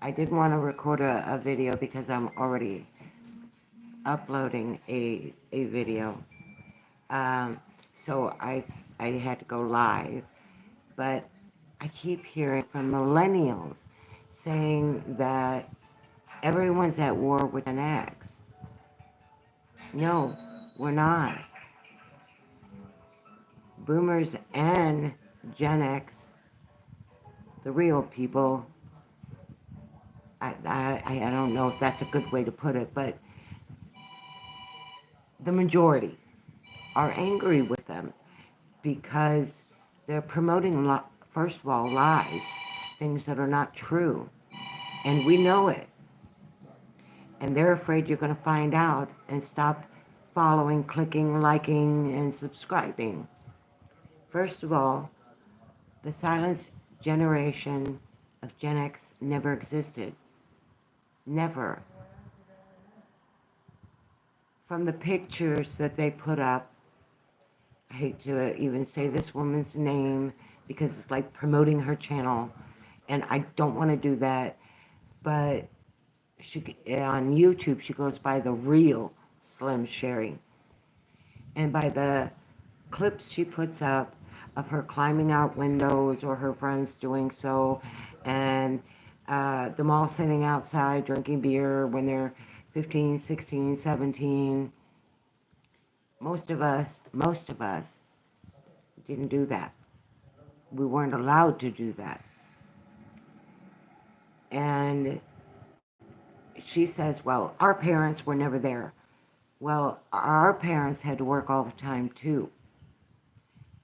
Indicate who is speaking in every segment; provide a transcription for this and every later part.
Speaker 1: I didn't want to record a video because I'm already uploading a video. Um, so I had to go live. But I keep hearing from millennials saying that everyone's at war with Gen X. No, we're not. Boomers and Gen X, the real people, I don't know if that's a good way to put it, but the majority are angry with them because they're promoting, first of all, lies, things that are not true. And we know it. And they're afraid you're going to find out and stop following, clicking, liking, and subscribing. First of all, the silent generation of Gen X never existed. Never. From the pictures that they put up, I hate to even say this woman's name because it's like promoting her channel, and I don't want to do that, but on YouTube she goes by the real Slim Sherry, and by the clips she puts up of her climbing out windows or her friends doing so, and them all sitting outside drinking beer when they're 15, 16, 17. Most of us didn't do that. We weren't allowed to do that. And she says, well, our parents were never there. Well, our parents had to work all the time too.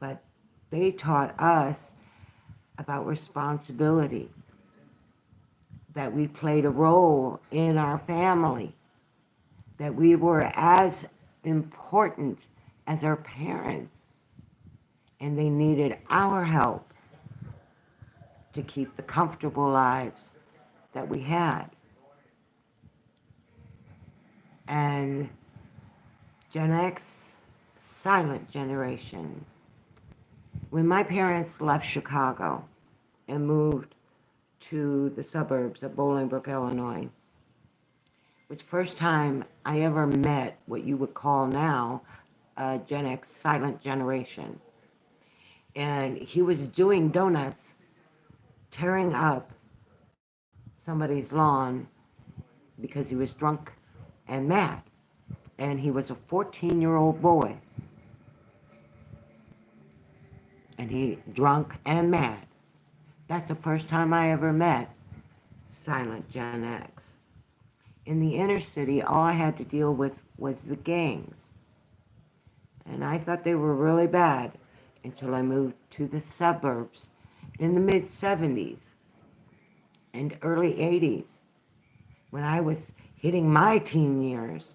Speaker 1: But they taught us about responsibility, that we played a role in our family, that we were as important as our parents, and they needed our help to keep the comfortable lives that we had. And Gen X, silent generation. When my parents left Chicago and moved to the suburbs of Bolingbrook, Illinois, it was the first time I ever met what you would call now a Gen X silent generation. And he was doing donuts, tearing up somebody's lawn because he was drunk and mad. And he was a 14-year-old boy. And he drunk and mad. That's the first time I ever met silent Gen X. In the inner city, all I had to deal with was the gangs. And I thought they were really bad until I moved to the suburbs in the mid-70s and early 80s, when I was hitting my teen years.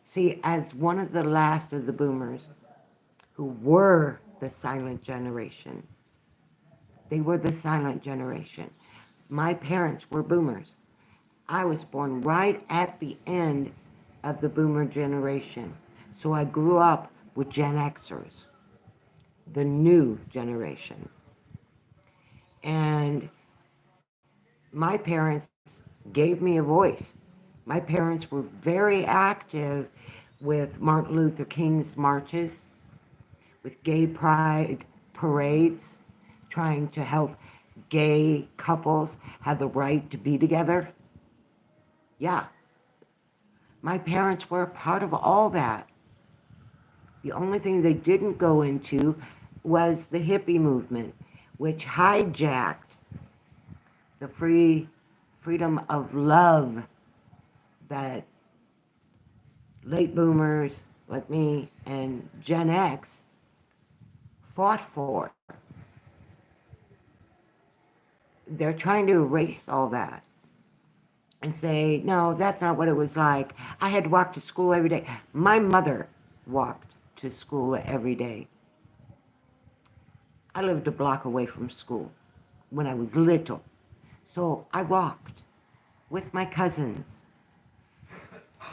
Speaker 1: See, as one of the last of the boomers who were the silent generation, they were the silent generation. My parents were boomers. I was born right at the end of the boomer generation. So I grew up with Gen Xers, the new generation. And my parents gave me a voice. My parents were very active with Martin Luther King's marches, with gay pride parades, trying to help gay couples have the right to be together. Yeah. My parents were a part of all that. The only thing they didn't go into was the hippie movement, which hijacked the freedom of love that late boomers like me and Gen X fought for. They're trying to erase all that and say, no, that's not what it was like. I had to walk to school every day. My mother walked to school every day. I lived a block away from school when I was little. So I walked with my cousins.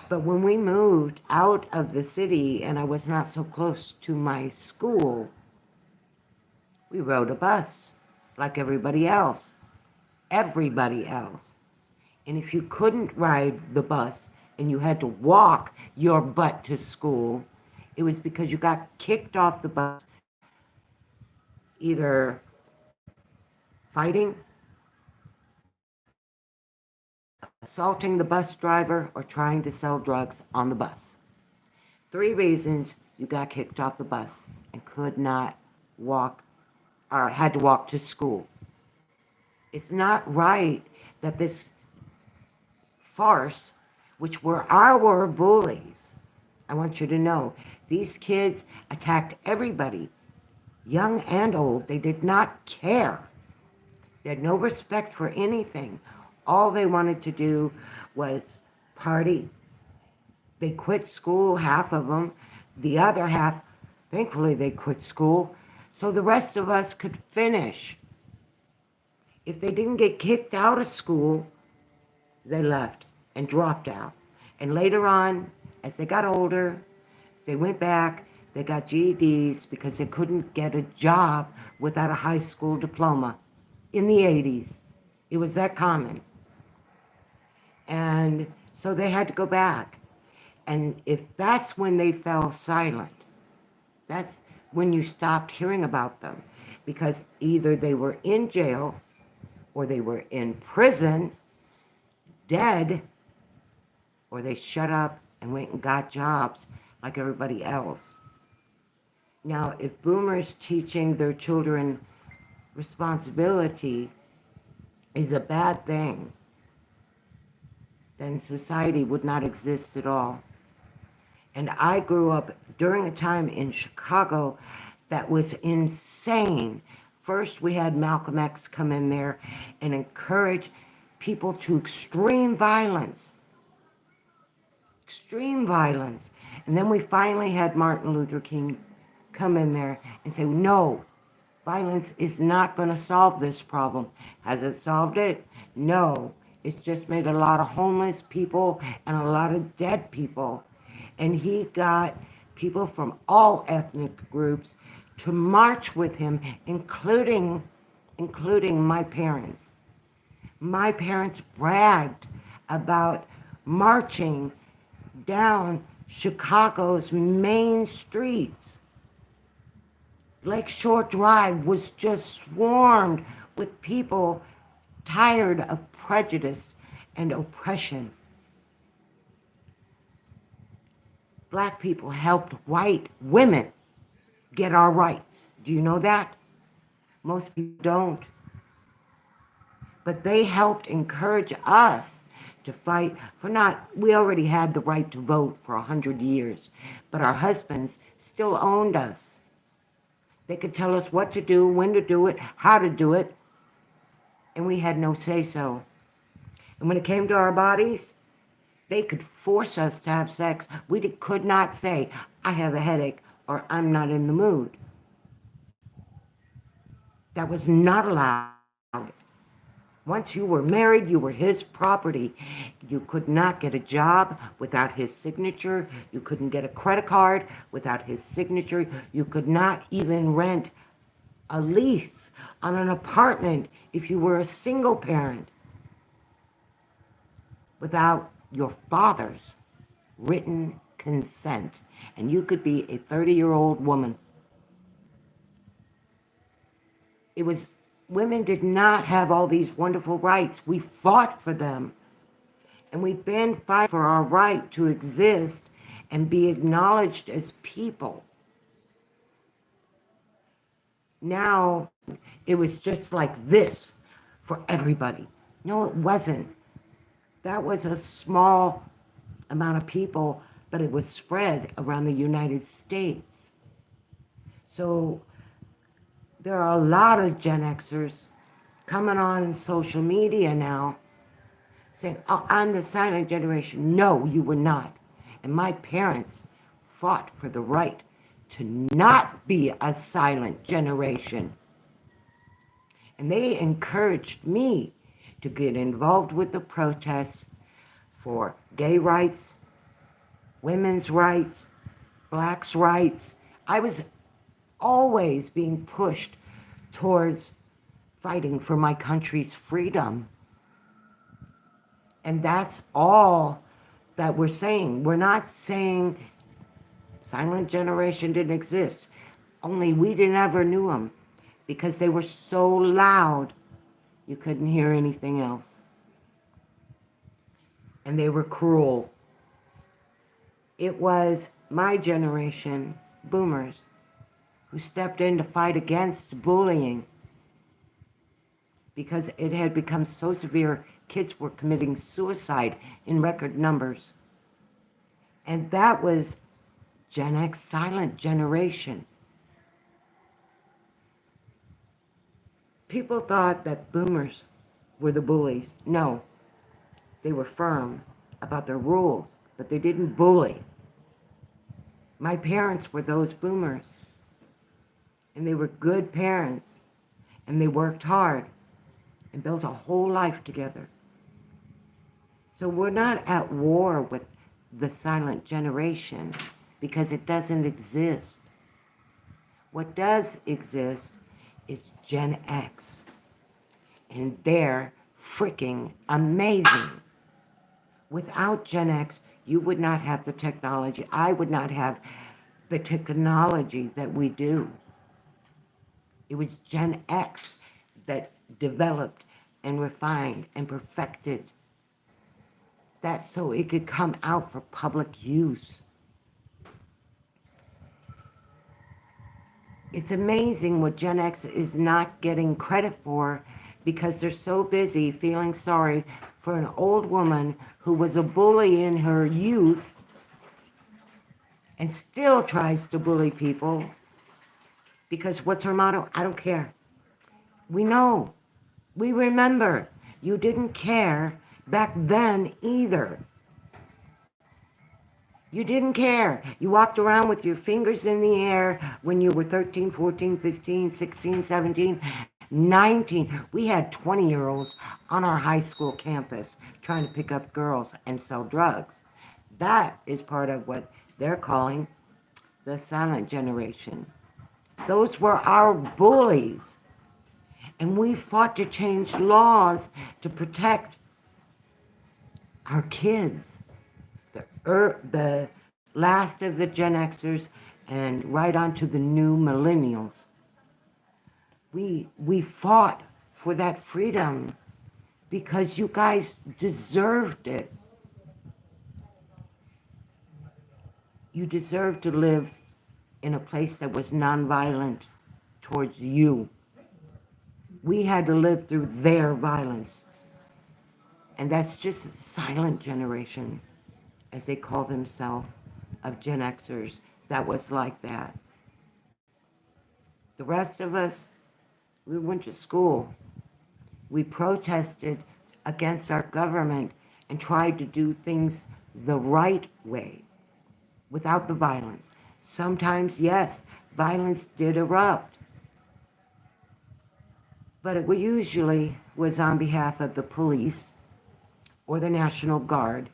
Speaker 1: But when we moved out of the city and I was not so close to my school, we rode a bus like everybody else. Everybody else. And if you couldn't ride the bus and you had to walk your butt to school, it was because you got kicked off the bus, either fighting, assaulting the bus driver, or trying to sell drugs on the bus. 3 reasons you got kicked off the bus and could not walk or had to walk to school. It's not right that this farce, which were our bullies, I want you to know, these kids attacked everybody, young and old. They did not care. They had no respect for anything. All they wanted to do was party. They quit school, half of them. The other half, thankfully, they quit school so the rest of us could finish. If they didn't get kicked out of school, they left and dropped out. And later on, as they got older, they went back, they got GEDs because they couldn't get a job without a high school diploma. In the 80s, it was that common. And so they had to go back. And if that's when they fell silent, that's when you stopped hearing about them. Because either they were in jail or they were in prison, dead, or they shut up and went and got jobs like everybody else. Now, if boomers teaching their children responsibility is a bad thing, then society would not exist at all. And I grew up during a time in Chicago that was insane. First, we had Malcolm X come in there and encourage people to extreme violence. Extreme violence. And then we finally had Martin Luther King come in there and say, no, violence is not going to solve this problem. Has it solved it? No. It's just made a lot of homeless people and a lot of dead people. And he got people from all ethnic groups to march with him, including my parents. My parents bragged about marching down Chicago's main streets. Lakeshore Drive was just swarmed with people tired of prejudice and oppression. Black people helped white women get our rights. Do you know that? Most people don't. But they helped encourage us to fight for we already had the right to vote for 100 years, but our husbands still owned us. They could tell us what to do, when to do it, how to do it, and we had no say-so. And when it came to our bodies, they could force us to have sex. We could not say, I have a headache or I'm not in the mood. That was not allowed. Once you were married, you were his property. You could not get a job without his signature. You couldn't get a credit card without his signature. You could not even rent a lease on an apartment if you were a single parent without your father's written consent. And you could be a 30-year-old woman. Women did not have all these wonderful rights. We fought for them. And we've been fighting for our right to exist and be acknowledged as people. Now, it was just like this for everybody. No, it wasn't. That was a small amount of people, but it was spread around the United States. So there are a lot of Gen Xers coming on social media now saying, oh, I'm the silent generation. No, you were not. And my parents fought for the right to not be a silent generation. And they encouraged me to get involved with the protests for gay rights, women's rights, blacks' rights. I was always being pushed towards fighting for my country's freedom. And that's all that we're saying. We're not saying silent generation didn't exist. Only we never knew them because they were so loud you couldn't hear anything else. And they were cruel. It was my generation, boomers, who stepped in to fight against bullying because it had become so severe, kids were committing suicide in record numbers. And that was Gen X silent generation. People thought that boomers were the bullies. No, they were firm about their rules, but they didn't bully. My parents were those boomers, and they were good parents, and they worked hard and built a whole life together. So we're not at war with the silent generation because it doesn't exist. What does exist is Gen X, and they're freaking amazing. Without Gen X, you would not have the technology. I would not have the technology that we do. It was Gen X that developed and refined and perfected that so it could come out for public use. It's amazing what Gen X is not getting credit for because they're so busy feeling sorry for an old woman who was a bully in her youth and still tries to bully people because what's her motto? I don't care. We know. We remember. You didn't care back then either. You didn't care. You walked around with your fingers in the air when you were 13, 14, 15, 16, 17, 19. We had 20-year-olds on our high school campus trying to pick up girls and sell drugs. That is part of what they're calling the silent generation. Those were our bullies. And we fought to change laws to protect our kids. The last of the Gen Xers and right on to the new millennials. We fought for that freedom because you guys deserved it. You deserved to live in a place that was nonviolent towards you. We had to live through their violence. And that's just a silent generation, as they call themselves, of Gen Xers that was like that. The rest of us, we went to school. We protested against our government and tried to do things the right way without the violence. Sometimes, yes, violence did erupt. But it usually was on behalf of the police or the National Guard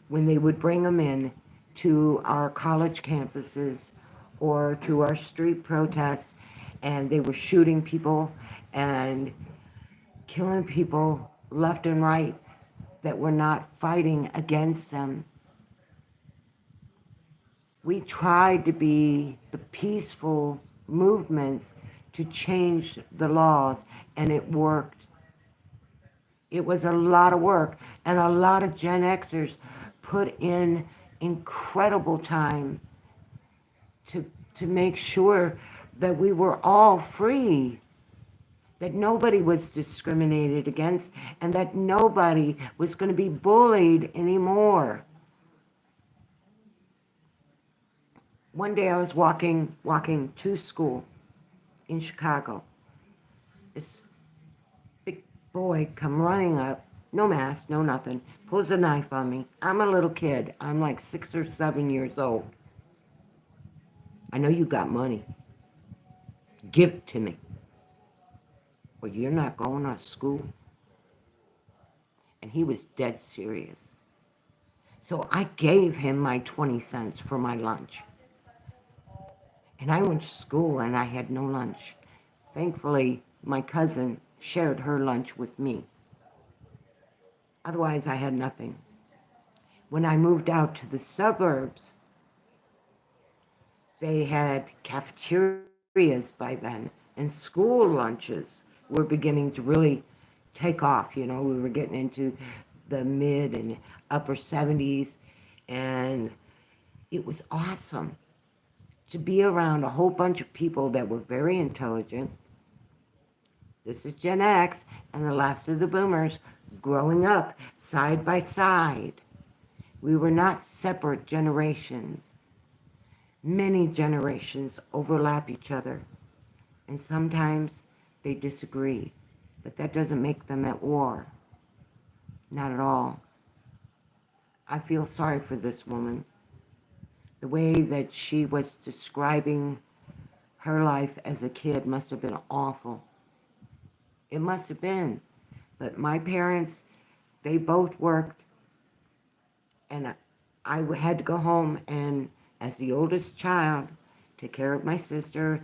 Speaker 1: when they would bring them in to our college campuses or to our street protests, and they were shooting people and killing people left and right that were not fighting against them. We tried to be the peaceful movements to change the laws, and it worked. It was a lot of work, and a lot of Gen Xers put in incredible time to make sure that we were all free, that nobody was discriminated against, and that nobody was going to be bullied anymore. One day I was walking to school in Chicago. This big boy come running up, no mask, no nothing, pulls a knife on me. I'm a little kid. I'm like 6 or 7 years old. I know you got money. Give it to me. Or you're not going to school. And he was dead serious. So I gave him my 20 cents for my lunch. And I went to school and I had no lunch. Thankfully, my cousin shared her lunch with me. Otherwise, I had nothing. When I moved out to the suburbs, they had cafeterias by then, and school lunches were beginning to really take off. You know, we were getting into the mid and upper 70s, and it was awesome to be around a whole bunch of people that were very intelligent. This is Gen X and the last of the boomers growing up side by side. We were not separate generations. Many generations overlap each other, and sometimes they disagree, but that doesn't make them at war. Not at all. I feel sorry for this woman. The way that she was describing her life as a kid must have been awful. It must have been. But my parents, they both worked, and I had to go home and, as the oldest child, take care of my sister,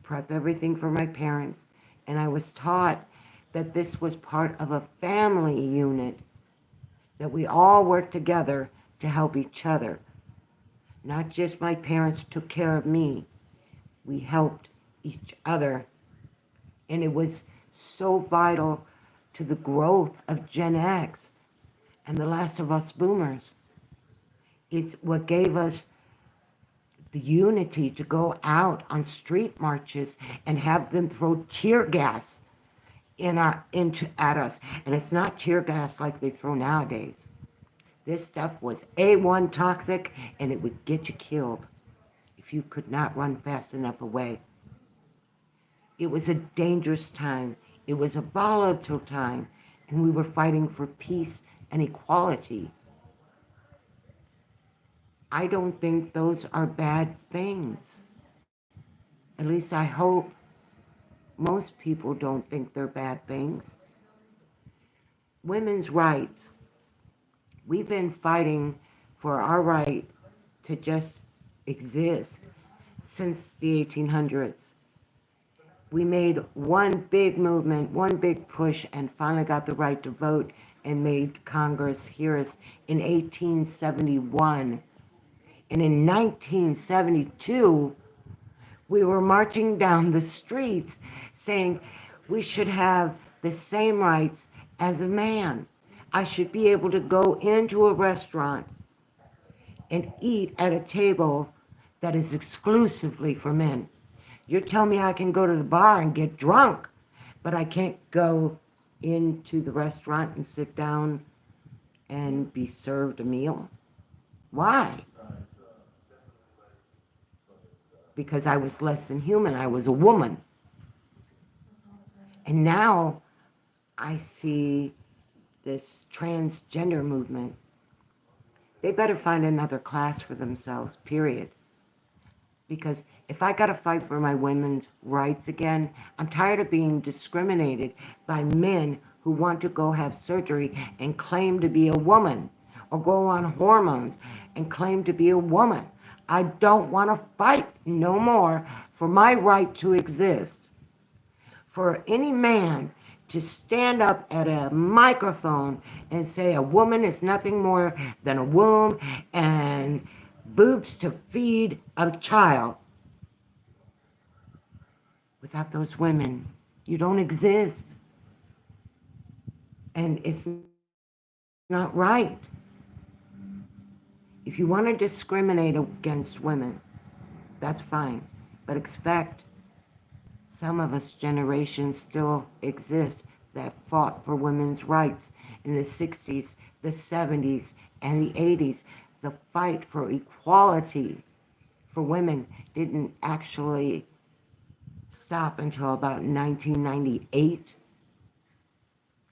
Speaker 1: prep everything for my parents, and I was taught that this was part of a family unit, that we all worked together to help each other. Not just my parents took care of me, we helped each other. And it was so vital to the growth of Gen X and the last of us boomers. It's what gave us the unity to go out on street marches and have them throw tear gas at us. And it's not tear gas like they throw nowadays. This stuff was A1 toxic, and it would get you killed if you could not run fast enough away. It was a dangerous time. It was a volatile time, and we were fighting for peace and equality. I don't think those are bad things. At least I hope most people don't think they're bad things. Women's rights. We've been fighting for our right to just exist since the 1800s. We made one big movement, one big push, and finally got the right to vote and made Congress hear us in 1871. And in 1972, we were marching down the streets saying we should have the same rights as a man. I should be able to go into a restaurant and eat at a table that is exclusively for men. You're telling me I can go to the bar and get drunk, but I can't go into the restaurant and sit down and be served a meal? Why? Because I was less than human. I was a woman. And now I see this transgender movement. They better find another class for themselves, period. Because if I gotta fight for my women's rights again, I'm tired of being discriminated by men who want to go have surgery and claim to be a woman, or go on hormones and claim to be a woman. I don't want to fight no more for my right to exist. For any man to stand up at a microphone and say a woman is nothing more than a womb and boobs to feed a child. Without those women, you don't exist. And it's not right. If you want to discriminate against women, that's fine. But expect some of us generations still exist that fought for women's rights in the 60s, the 70s, and the 80s. The fight for equality for women didn't actually stop until about 1998.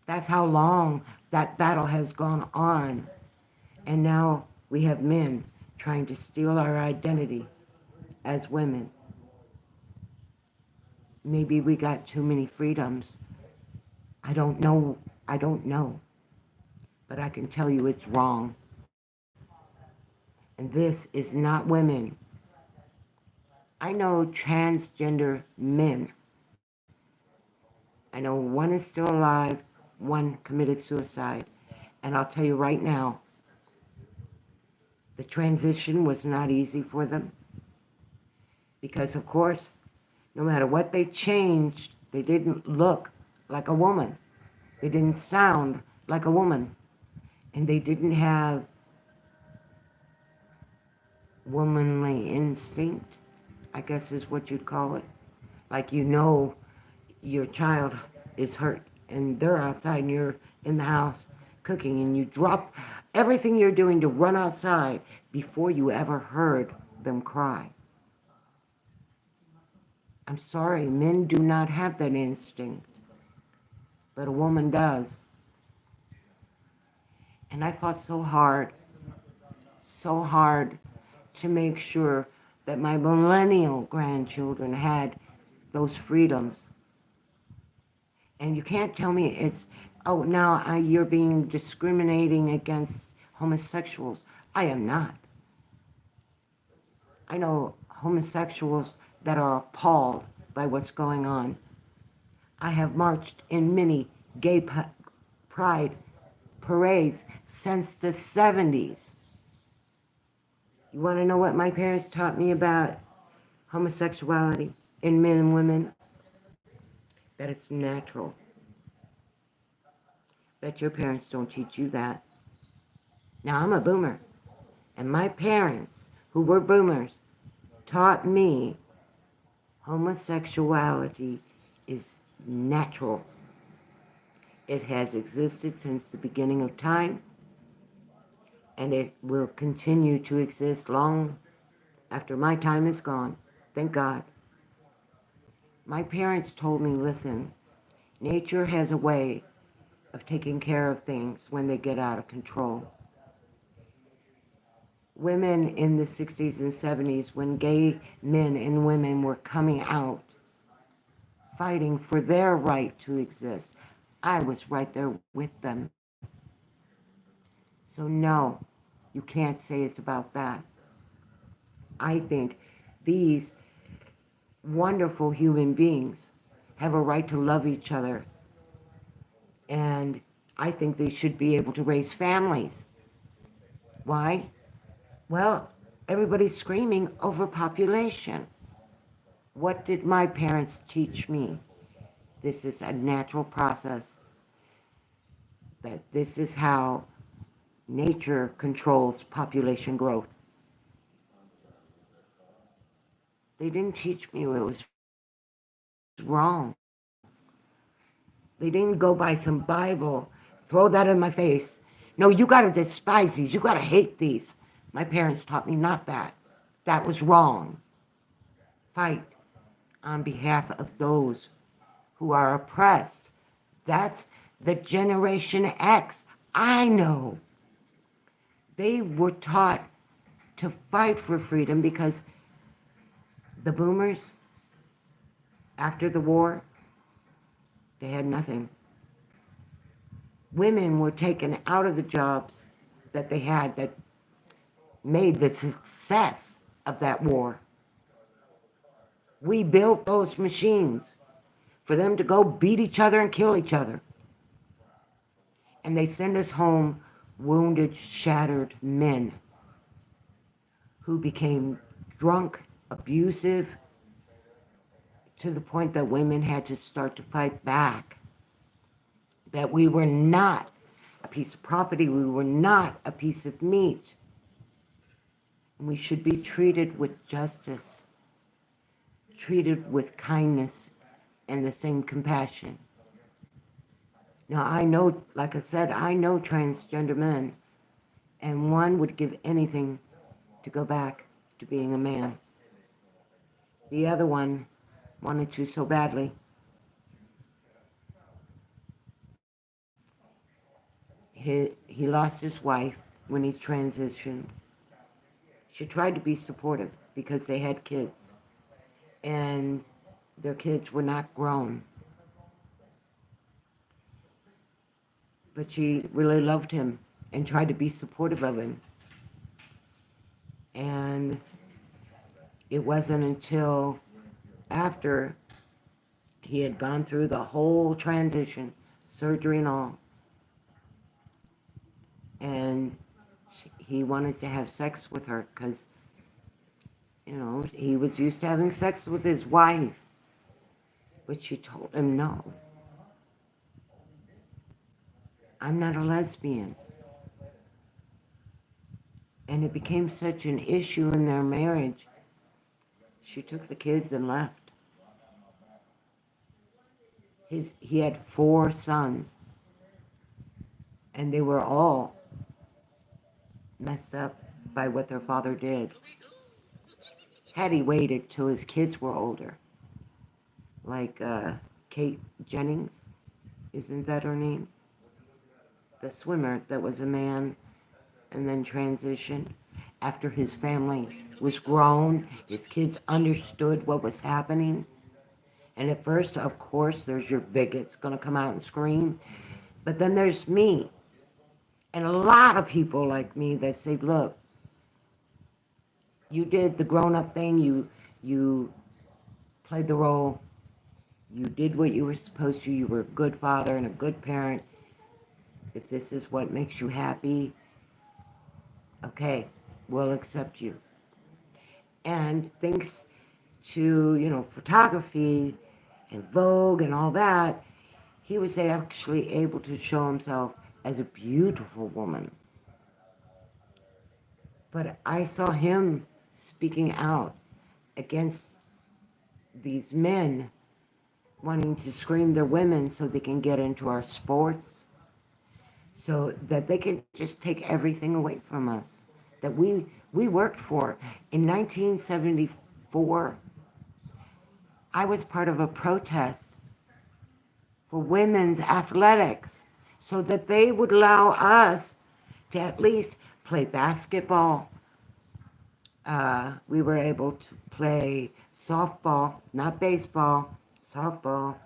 Speaker 1: That's how long that battle has gone on. And now we have men trying to steal our identity as women. Maybe we got too many freedoms. I don't know. But I can tell you it's wrong. And this is not women. I know transgender men. I know one is still alive, one committed suicide. And I'll tell you right now, the transition was not easy for them because, of course, no matter what they changed, they didn't look like a woman. They didn't sound like a woman. And they didn't have womanly instinct, I guess is what you'd call it. Like you know your child is hurt and they're outside and you're in the house cooking and you drop everything you're doing to run outside before you ever heard them cry. I'm sorry, men do not have that instinct, but a woman does. And I fought so hard to make sure that my millennial grandchildren had those freedoms. And you can't tell me it's, oh, now you're being discriminating against homosexuals. I am not. I know homosexuals that are appalled by what's going on. I have marched in many gay pride parades since the 70s. You want to know what my parents taught me about homosexuality in men and women? That it's natural. Bet your parents don't teach you that. Now, I'm a boomer, and my parents, who were boomers, taught me homosexuality is natural. It has existed since the beginning of time, and it will continue to exist long after my time is gone. Thank God. My parents told me, listen, nature has a way of taking care of things when they get out of control. Women in the 60s and 70s, when gay men and women were coming out, fighting for their right to exist, I was right there with them. So no, you can't say it's about that. I think these wonderful human beings have a right to love each other. And I think they should be able to raise families. Why? Well, everybody's screaming overpopulation. What did my parents teach me? This is a natural process. That this is how nature controls population growth. They didn't teach me it was wrong. They didn't go by some Bible, throw that in my face. No, you got to despise these. You got to hate these. My parents taught me not that. That was wrong. Fight on behalf of those who are oppressed. That's the Generation X. I know. They were taught to fight for freedom because the boomers, after the war, they had nothing. Women were taken out of the jobs that they had that made the success of that war. We built those machines for them to go beat each other and kill each other. And they send us home wounded, shattered men who became drunk, abusive, to the point that women had to start to fight back. That we were not a piece of property, we were not a piece of meat. And we should be treated with justice, treated with kindness and the same compassion. Now I know, like I said, I know transgender men, and one would give anything to go back to being a man. The other one wanted to so badly. He lost his wife when he transitioned. She tried to be supportive because they had kids, and their kids were not grown. But she really loved him and tried to be supportive of him. And it wasn't until after he had gone through the whole transition, surgery and all, and he wanted to have sex with her because, he was used to having sex with his wife. But she told him, no, I'm not a lesbian. And it became such an issue in their marriage. She took the kids and left. He had 4 sons, and they were all messed up by what their father did. Had he waited till his kids were older, like Kate Jennings, isn't that her name? The swimmer that was a man and then transitioned after his family was grown, his kids understood what was happening. And at first, of course, there's your bigots going to come out and scream. But then there's me. And a lot of people like me that say, look, you did the grown-up thing. You played the role. You did what you were supposed to. You were a good father and a good parent. If this is what makes you happy, okay, we'll accept you. And thanks to, photography and Vogue and all that, he was actually able to show himself as a beautiful woman. But I saw him speaking out against these men wanting to scream their women so they can get into our sports, so that they can just take everything away from us that we worked for. In 1974, I was part of a protest for women's athletics so that they would allow us to at least play basketball. We were able to play softball, not baseball, softball.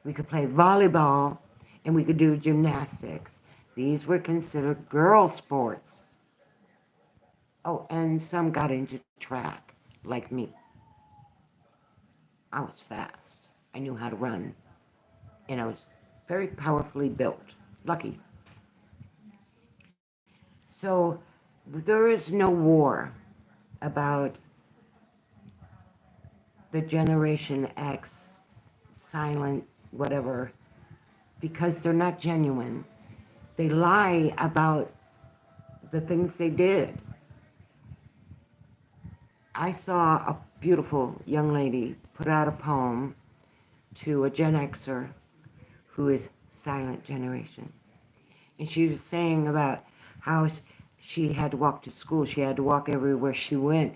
Speaker 1: We could play volleyball, and we could do gymnastics. These were considered girl sports. Oh, and some got into track, like me. I was fast. I knew how to run. And I was very powerfully built. Lucky. So there is no war about the Generation X, silent, whatever, because they're not genuine. They lie about the things they did. I saw a beautiful young lady put out a poem to a Gen Xer who is silent generation. And she was saying about how she had to walk to school. She had to walk everywhere she went.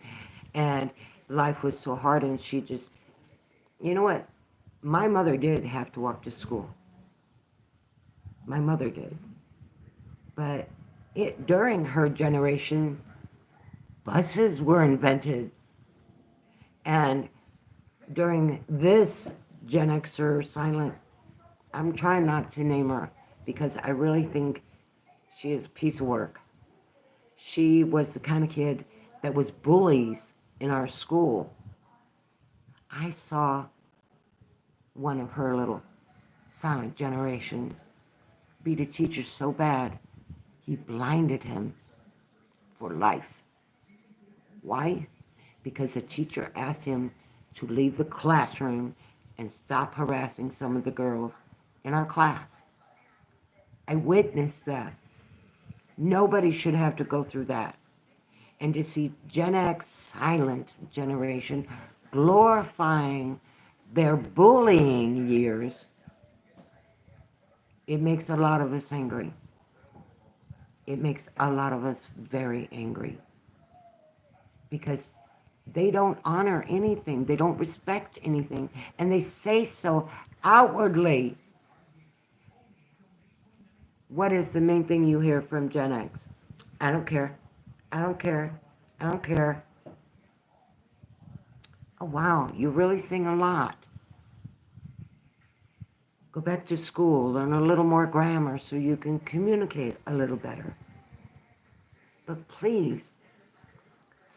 Speaker 1: And life was so hard, and she just, you know what? My mother did have to walk to school. My mother did. But during her generation, buses were invented. And during this Gen Xer silent, I'm trying not to name her because I really think she is a piece of work. She was the kind of kid that was bullies in our school. I saw one of her little silent generations beat a teacher so bad, he blinded him for life. Why? Because the teacher asked him to leave the classroom and stop harassing some of the girls in our class. I witnessed that. Nobody should have to go through that. And to see Gen X silent generation glorifying their bullying years, it makes a lot of us angry. It makes a lot of us very angry. Because they don't honor anything. They don't respect anything. And they say so outwardly. What is the main thing you hear from Gen X? I don't care. I don't care. I don't care. Oh, wow. You really sing a lot. Go back to school. Learn a little more grammar so you can communicate a little better. But please,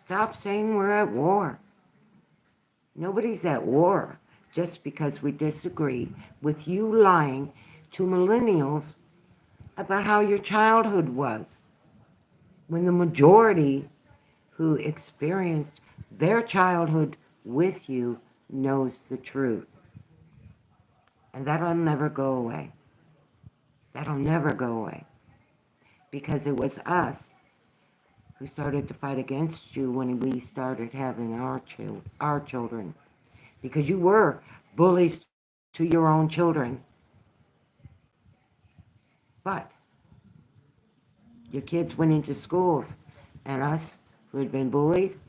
Speaker 1: stop saying we're at war. Nobody's at war just because we disagree with you lying to millennials about how your childhood was. when the majority who experienced their childhood with you knows the truth. And that'll never go away. That'll never go away. Because it was us who started to fight against you when we started having our children. Because you were bullies to your own children. But your kids went into schools, and us who had been bullied,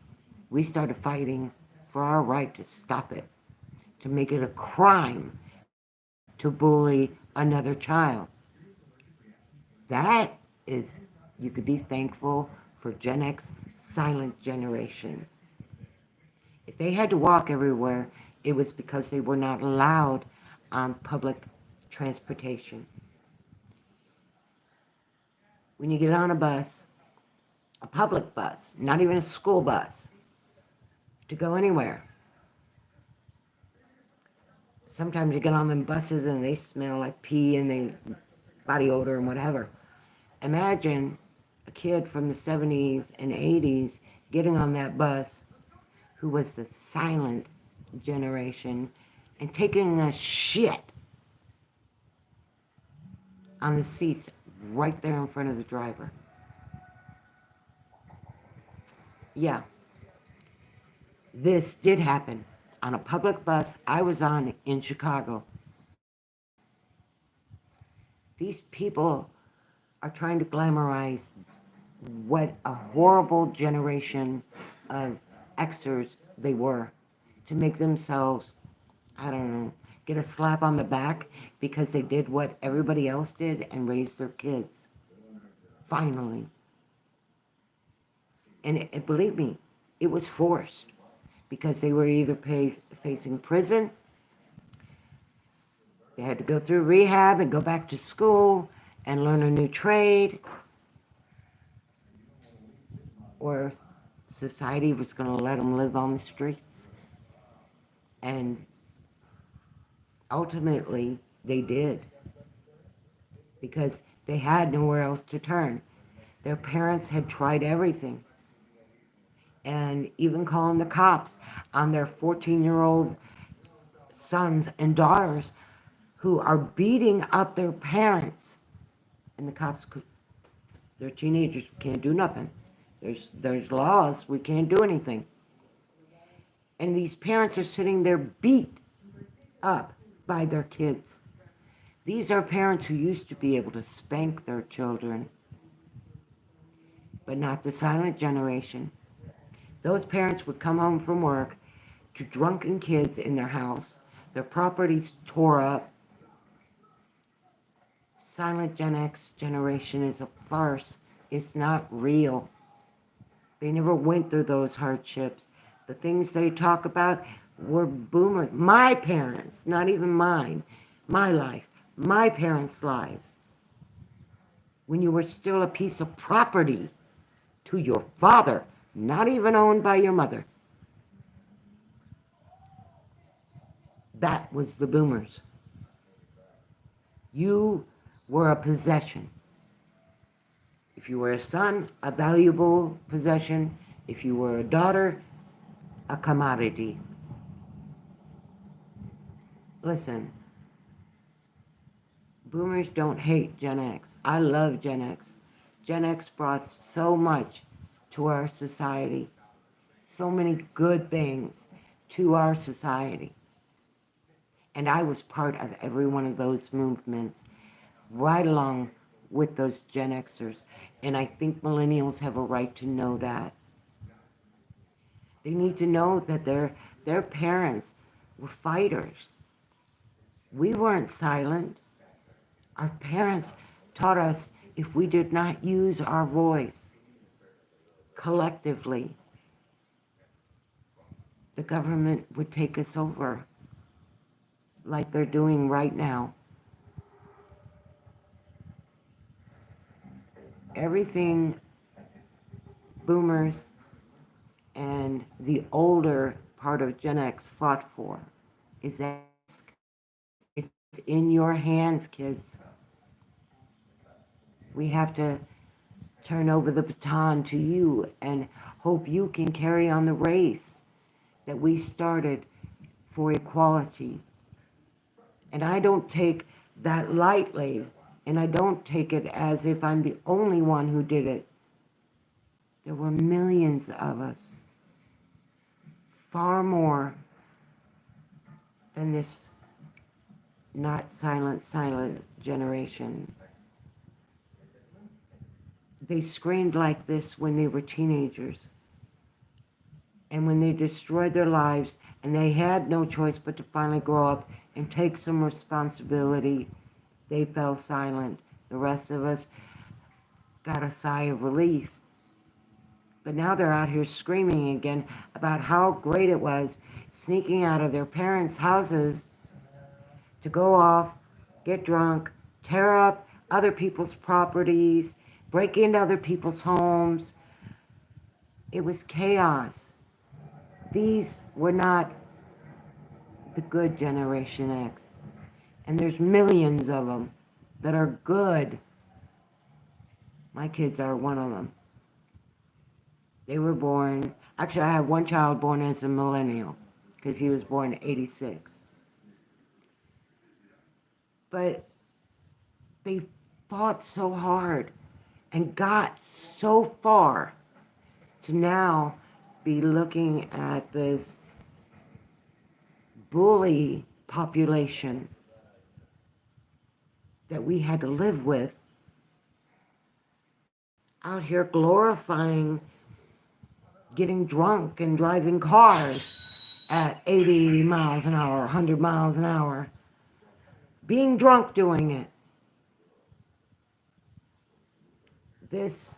Speaker 1: we started fighting for our right to stop it, to make it a crime to bully another child. That is, you could be thankful for Gen X silent generation. If they had to walk everywhere, it was because they were not allowed on public transportation. When you get on a bus, a public bus, not even a school bus, to go anywhere. Sometimes you get on them buses and they smell like pee and they body odor and whatever. Imagine a kid from the 70s and 80s getting on that bus who was the silent generation and taking a shit on the seats right there in front of the driver. Yeah, this did happen on a public bus I was on in Chicago. These people are trying to glamorize what a horrible generation of Xers they were to make themselves, I don't know, get a slap on the back because they did what everybody else did and raised their kids. Finally. And believe me, it was forced because they were either facing prison, they had to go through rehab and go back to school and learn a new trade, or society was going to let them live on the streets. And ultimately, they did, because they had nowhere else to turn. Their parents had tried everything, and even calling the cops on their 14-year-old sons and daughters who are beating up their parents. And the cops they're teenagers, can't do nothing. There's laws, we can't do anything. And these parents are sitting there beat up by their kids. These are parents who used to be able to spank their children, but not the silent generation. Those parents would come home from work to drunken kids in their house, their properties tore up. Silent Gen X generation is a farce. It's not real. They never went through those hardships. The things they talk about were boomers. My parents, not even mine. My life. My parents' lives. When you were still a piece of property to your father, not even owned by your mother. That was the boomers. You were a possession. If you were a son, a valuable possession. If you were a daughter, a commodity. Listen, boomers don't hate Gen X. I love Gen X. Gen X brought so much to our society. So many good things to our society. And I was part of every one of those movements, right along with those Gen Xers. And I think millennials have a right to know that. They need to know that their parents were fighters. We weren't silent. Our parents taught us if we did not use our voice collectively, the government would take us over like they're doing right now. Everything boomers and the older part of Gen X fought for is that it's in your hands, kids. We have to turn over the baton to you and hope you can carry on the race that we started for equality. And I don't take that lightly, and I don't take it as if I'm the only one who did it. There were millions of us, far more than this not silent generation. They screamed like this when they were teenagers. And when they destroyed their lives and they had no choice but to finally grow up and take some responsibility, they fell silent. The rest of us got a sigh of relief. But now they're out here screaming again about how great it was sneaking out of their parents' houses to go off, get drunk, tear up other people's properties, break into other people's homes. It was chaos. These were not the good Generation X. And there's millions of them that are good. My kids are one of them. They were born, actually I have one child born as a millennial because he was born in 86. But they fought so hard and got so far to now be looking at this bully population that we had to live with out here glorifying getting drunk and driving cars at 80 miles an hour, 100 miles an hour, being drunk doing it. This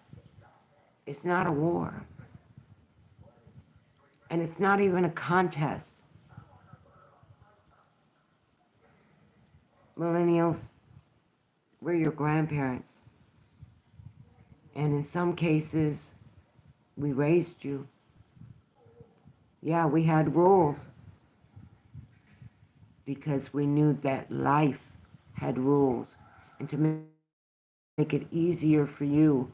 Speaker 1: is not a war. And it's not even a contest. Millennials, we're your grandparents. And in some cases, we raised you. Yeah, we had rules because we knew that life had rules. And to make it easier for you,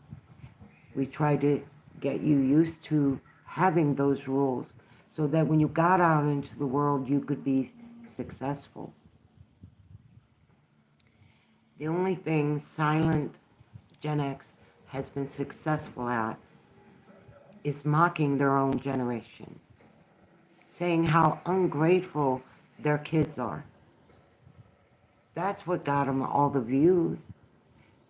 Speaker 1: we tried to get you used to having those rules so that when you got out into the world, you could be successful. The only thing silent Gen X has been successful at is mocking their own generation, saying how ungrateful their kids are. That's what got them all the views,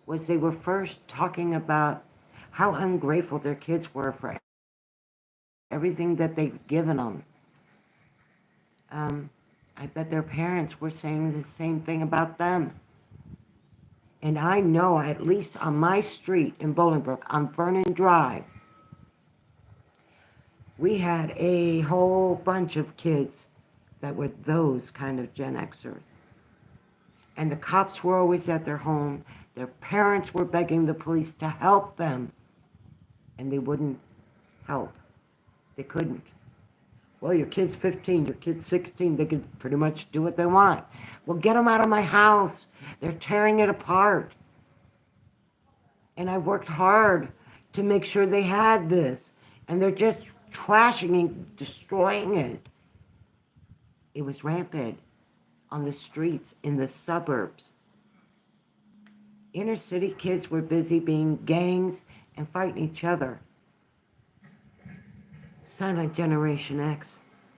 Speaker 1: was they were first talking about how ungrateful their kids were for everything that they've given them. I bet their parents were saying the same thing about them. And I know, at least on my street in Bolingbrook, on Vernon Drive, we had a whole bunch of kids that were those kind of Gen Xers. And the cops were always at their home. Their parents were begging the police to help them. And they wouldn't help. They couldn't. Well, your kid's 15, your kid's 16, they could pretty much do what they want. Well, get them out of my house. They're tearing it apart. And I worked hard to make sure they had this. And they're just trashing and destroying it. It was rampant on the streets in the suburbs. Inner city kids were busy being gangs and fighting each other. Silent Generation X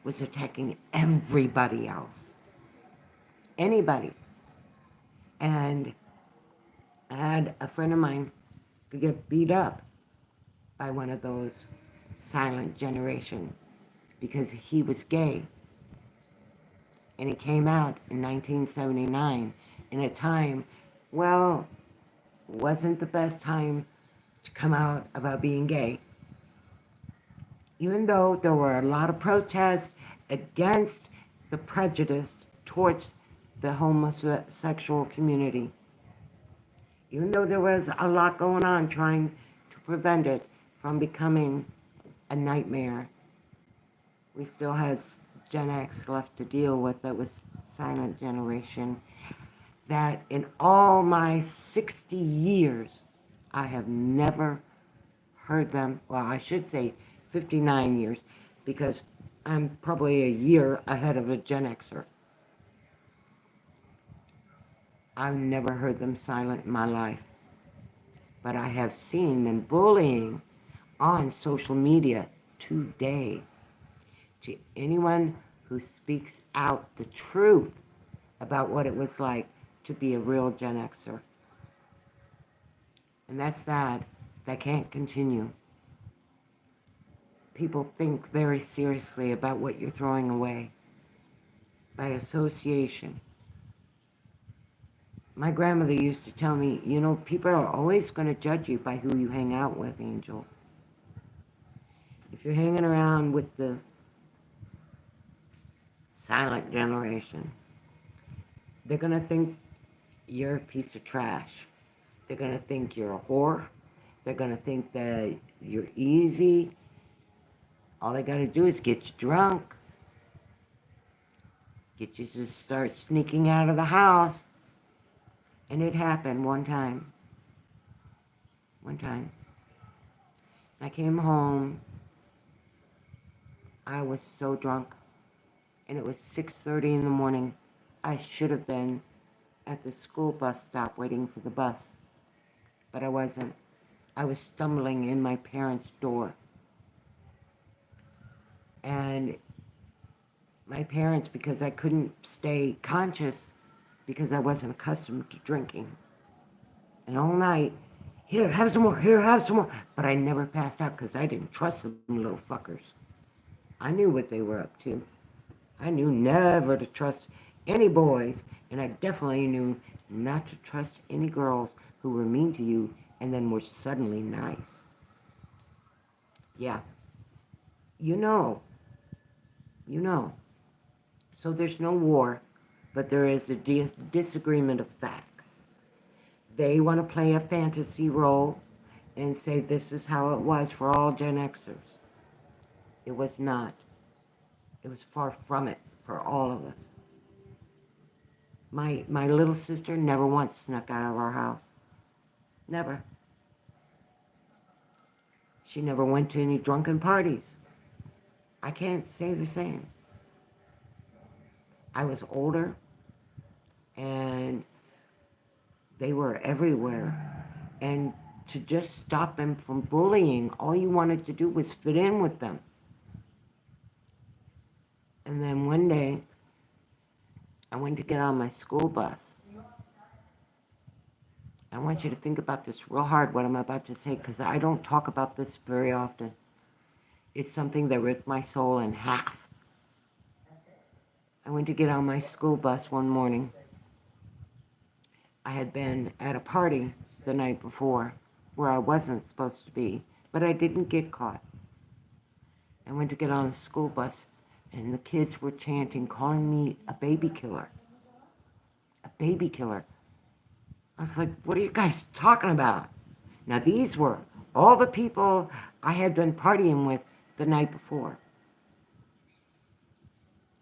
Speaker 1: was attacking everybody else. Anybody. And I had a friend of mine who get beat up by one of those silent generation because he was gay. And he came out in 1979 in a time, well, wasn't the best time to come out about being gay. Even though there were a lot of protests against the prejudice towards the homosexual community. Even though there was a lot going on trying to prevent it from becoming a nightmare, we still had Gen X left to deal with that was silent generation. That in all my 60 years, I have never heard them, well, I should say 59 years, because I'm probably a year ahead of a Gen Xer. I've never heard them silent in my life, but I have seen them bullying on social media today. To anyone who speaks out the truth about what it was like to be a real Gen Xer. And that's sad. That can't continue. People think very seriously about what you're throwing away by association. My grandmother used to tell me, you know, people are always going to judge you by who you hang out with, Angel. If you're hanging around with the silent generation, they're going to think you're a piece of trash. They're going to think you're a whore. They're going to think that you're easy. All they got to do is get you drunk, get you to start sneaking out of the house. And it happened one time. One time. I came home. I was so drunk. And it was 6:30 in the morning. I should have been at the school bus stop waiting for the bus. But I wasn't. I was stumbling in my parents' door. And my parents, because I couldn't stay conscious because I wasn't accustomed to drinking. And all night, here, have some more, here, have some more. But I never passed out because I didn't trust them little fuckers. I knew what they were up to. I knew never to trust any boys, and I definitely knew not to trust any girls who were mean to you and then were suddenly nice. Yeah. You know. You know. So there's no war, but there is a disagreement of facts. They want to play a fantasy role and say this is how it was for all Gen Xers. It was not. It was far from it for all of us. My little sister never once snuck out of our house. Never. She never went to any drunken parties. I can't say the same. I was older, and they were everywhere. And to just stop them from bullying, all you wanted to do was fit in with them. And then one day, I went to get on my school bus. I want you to think about this real hard, what I'm about to say, because I don't talk about this very often. It's something that ripped my soul in half. I went to get on my school bus one morning. I had been at a party the night before where I wasn't supposed to be, but I didn't get caught. I went to get on the school bus, and the kids were chanting, calling me a baby killer. A baby killer. I was like, what are you guys talking about? Now, these were all the people I had been partying with the night before.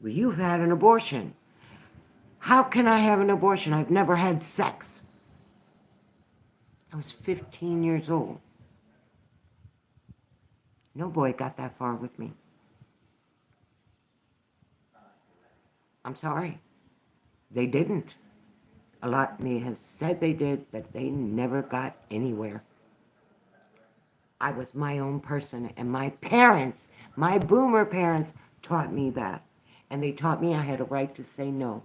Speaker 1: Well, you've had an abortion. How can I have an abortion? I've never had sex. I was 15 years old. No boy got that far with me. I'm sorry. They didn't. A lot may have said they did, but they never got anywhere. I was my own person, and my parents, my boomer parents, taught me that. And they taught me I had a right to say no.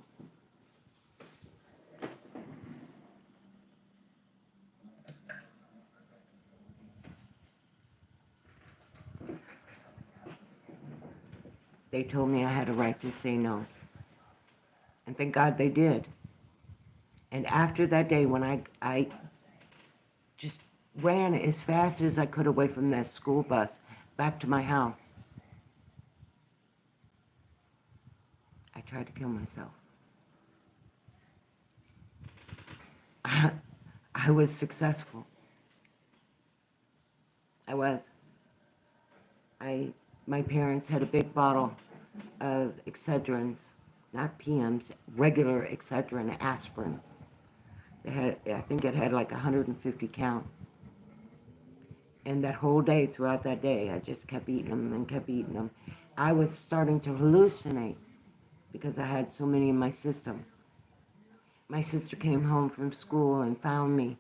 Speaker 1: They told me I had a right to say no. And thank God they did. And after that day, when I just ran as fast as I could away from that school bus back to my house, I tried to kill myself. I was successful. I was. My parents had a big bottle of Excedrins, not PMs, regular Excedrin aspirin. They had, I think it had like 150 count. And that whole day, throughout that day, I just kept eating them and kept eating them. I was starting to hallucinate because I had so many in my system. My sister came home from school and found me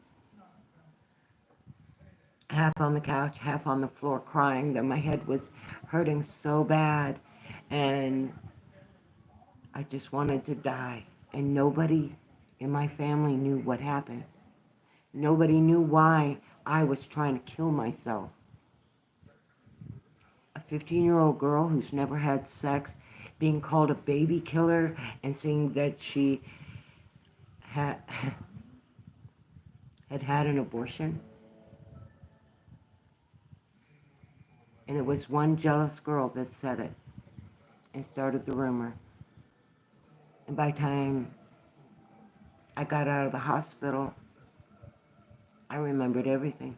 Speaker 1: half on the couch, half on the floor, crying that my head was hurting so bad. And I just wanted to die. And nobody in my family knew what happened. Nobody knew why I was trying to kill myself. A 15-year-old girl who's never had sex being called a baby killer and saying that she had had an abortion. And it was one jealous girl that said it and started the rumor. And by the time I got out of the hospital, I remembered everything.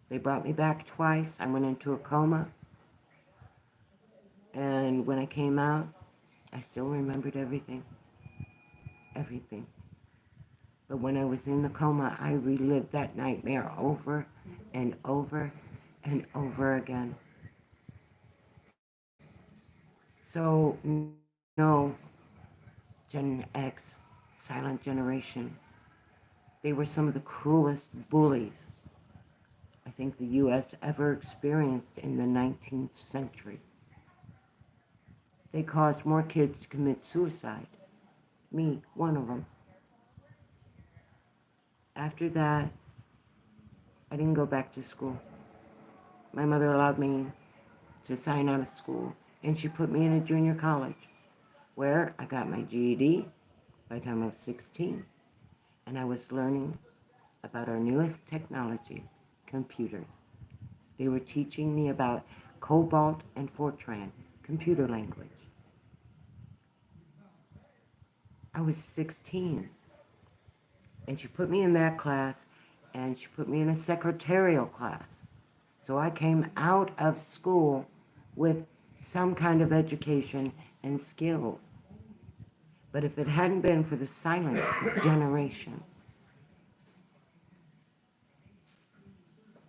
Speaker 1: They brought me back twice. I went into a coma. And when I came out, I still remembered everything. Everything. But when I was in the coma, I relived that nightmare over and over and over again. So, no, Gen X, silent generation, they were some of the cruelest bullies I think the U.S. ever experienced in the 19th century. They caused more kids to commit suicide. Me, one of them. After that, I didn't go back to school. My mother allowed me to sign out of school, and she put me in a junior college, where I got my GED by the time I was 16, and I was learning about our newest technology, computers. They were teaching me about Cobalt and Fortran, computer language. I was 16, and she put me in that class, and she put me in a secretarial class. So I came out of school with some kind of education and skills. But if it hadn't been for the silent generation,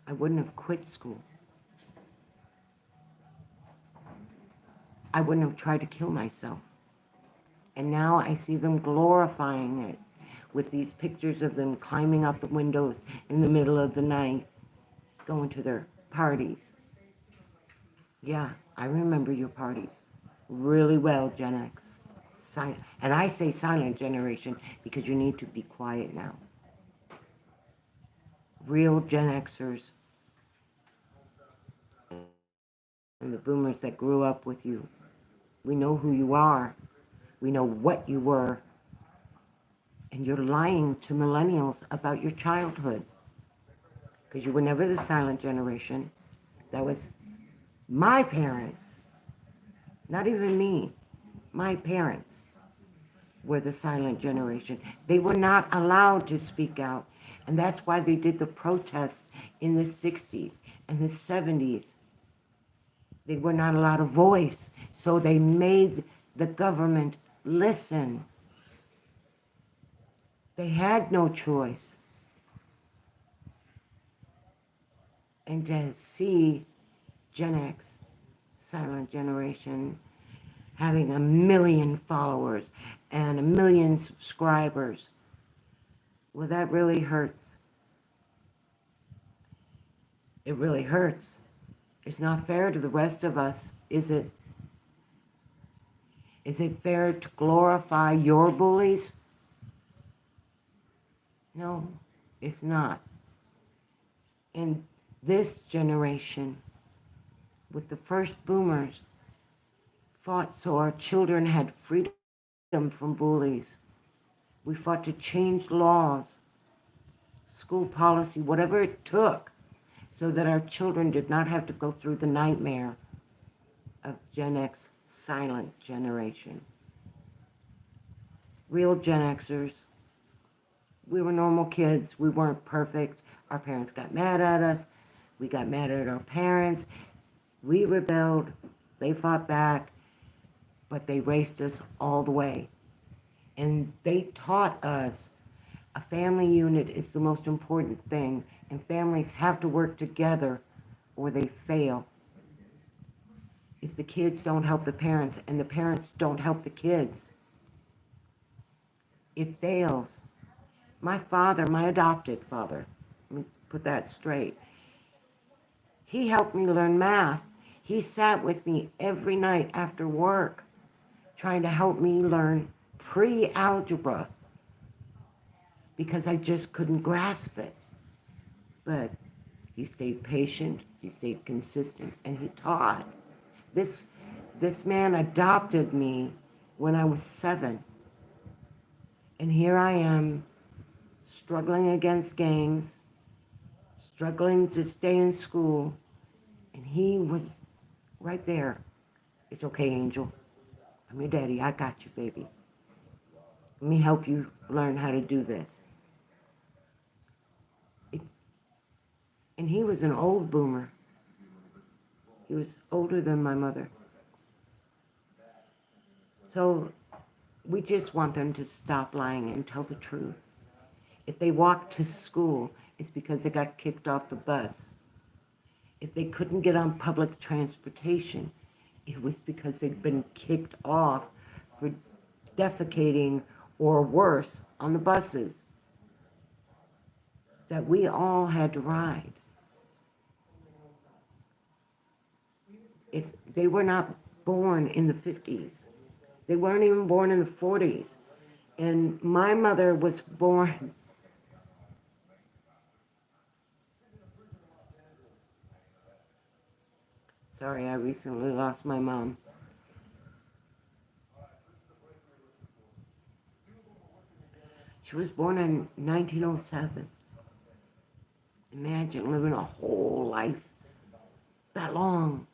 Speaker 1: I wouldn't have quit school. I wouldn't have tried to kill myself. And now I see them glorifying it with these pictures of them climbing up the windows in the middle of the night, going to their parties. Yeah, I remember your parties really well, Gen X. And I say silent generation because you need to be quiet now. Real Gen Xers and the boomers that grew up with you. We know who you are. We know what you were. And you're lying to millennials about your childhood. Because you were never the silent generation. That was my parents. Not even me. My parents were the silent generation. They were not allowed to speak out. And that's why they did the protests in the 60s and the 70s. They were not allowed a voice. So they made the government listen. They had no choice. And to see Gen X, silent generation, having 1 million followers and 1 million subscribers, well, that really hurts. It really hurts. It's not fair to the rest of us, is it? Is it fair to glorify your bullies? No, it's not. In this generation, with the first boomers, fought so our children had freedom from bullies. We fought to change laws, school policy, whatever it took, so that our children did not have to go through the nightmare of Gen X silent generation. Real Gen Xers, we were normal kids. We weren't perfect. Our parents got mad at us. We got mad at our parents. We rebelled. They fought back, but they raised us all the way. And they taught us a family unit is the most important thing And families have to work together or they fail. If the kids don't help the parents and the parents don't help the kids, it fails. My father, my adopted father, let me put that straight, he helped me learn math. He sat with me every night after work trying to help me learn pre-algebra because I just couldn't grasp it. But he stayed patient, he stayed consistent, and he taught. This, this man adopted me when I was 7. And here I am, struggling against gangs, struggling to stay in school, and he was right there. It's okay, Angel. I'm your daddy. I got you, baby. Let me help you learn how to do this. It's, and he was an old boomer. He was older than my mother. So we just want them to stop lying and tell the truth. If they walked to school, it's because they got kicked off the bus. If they couldn't get on public transportation, it was because they'd been kicked off for defecating or worse on the buses that we all had to ride. They were not born in the 50s. They weren't even born in the 40s. And my mother was born. Sorry, I recently lost my mom. She was born in 1907. Imagine living a whole life that long.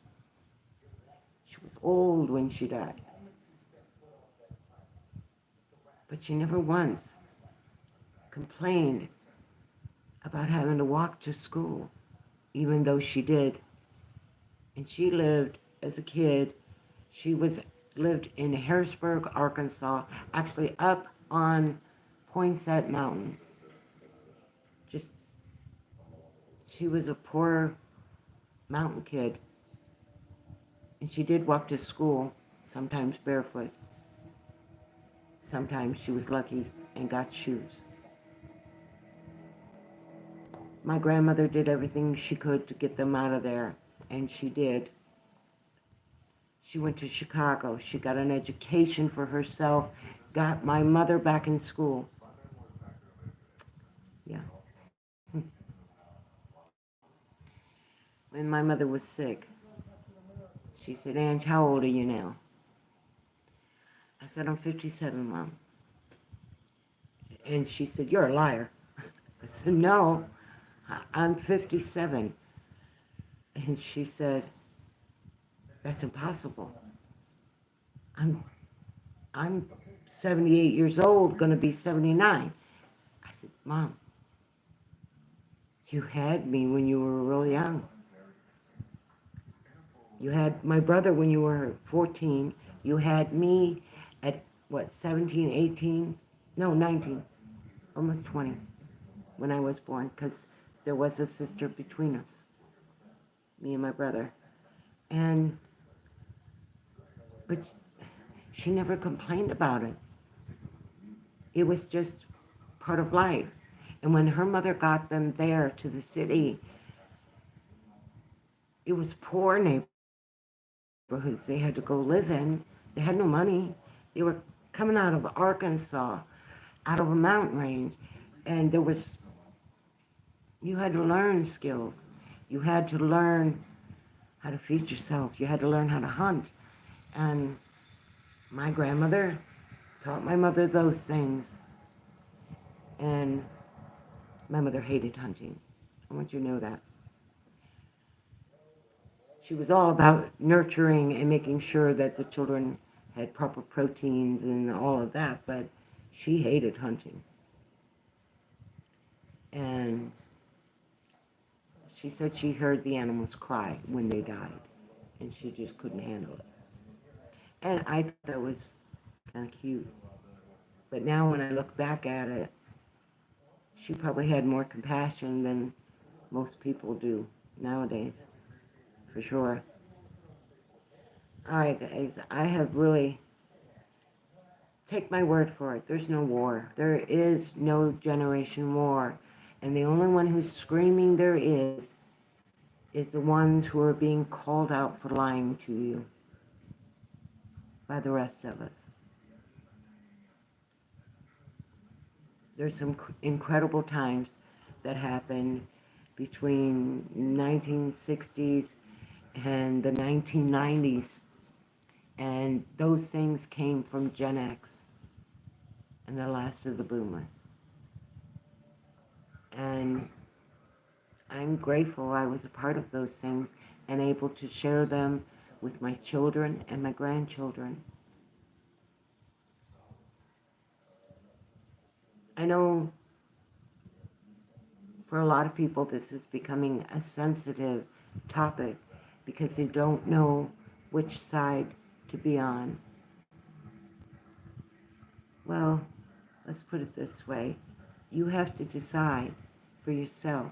Speaker 1: She was old when she died. But she never once complained about having to walk to school, even though she did. And she lived as a kid. She lived in Harrisburg, Arkansas, actually up on Poinsett Mountain. She was a poor mountain kid. And she did walk to school, sometimes barefoot. Sometimes she was lucky and got shoes. My grandmother did everything she could to get them out of there, and she did. She went to Chicago. She got an education for herself, got my mother back in school. Yeah. When my mother was sick, she said, "Ange, how old are you now?" I said, "I'm 57, Mom." And she said, "You're a liar." I said, "No, I'm 57. And she said, "That's impossible. I'm 78 years old, gonna be 79. I said, "Mom, you had me when you were real young. You had my brother when you were 14. You had me at, 17, 18? No, 19, almost 20, when I was born, because there was a sister between us, me and my brother. But she never complained about it. It was just part of life. And when her mother got them there to the city, it was poor neighborhoods they had to go live in. They had no money. They were coming out of Arkansas, out of a mountain range, and you had to learn skills. You had to learn how to feed yourself. You had to learn how to hunt. And my grandmother taught my mother those things. And my mother hated hunting. I want you to know that. She was all about nurturing and making sure that the children had proper proteins and all of that, but she hated hunting. And she said she heard the animals cry when they died, and she just couldn't handle it. And I thought that was kind of cute. But now when I look back at it, she probably had more compassion than Most people do nowadays, for sure. Alright guys, I have really, take my word for it, there's no war. There is no generation war. And the only one who's screaming there is the ones who are being called out for lying to you by the rest of us. There's some incredible times that happened between 1960s and the 1990s, and those things came from Gen X and the last of the boomers. And I'm grateful I was a part of those things and able to share them with my children and my grandchildren. I know for a lot of people this is becoming a sensitive topic because they don't know which side to be on. Well, let's put it this way. You have to decide for yourself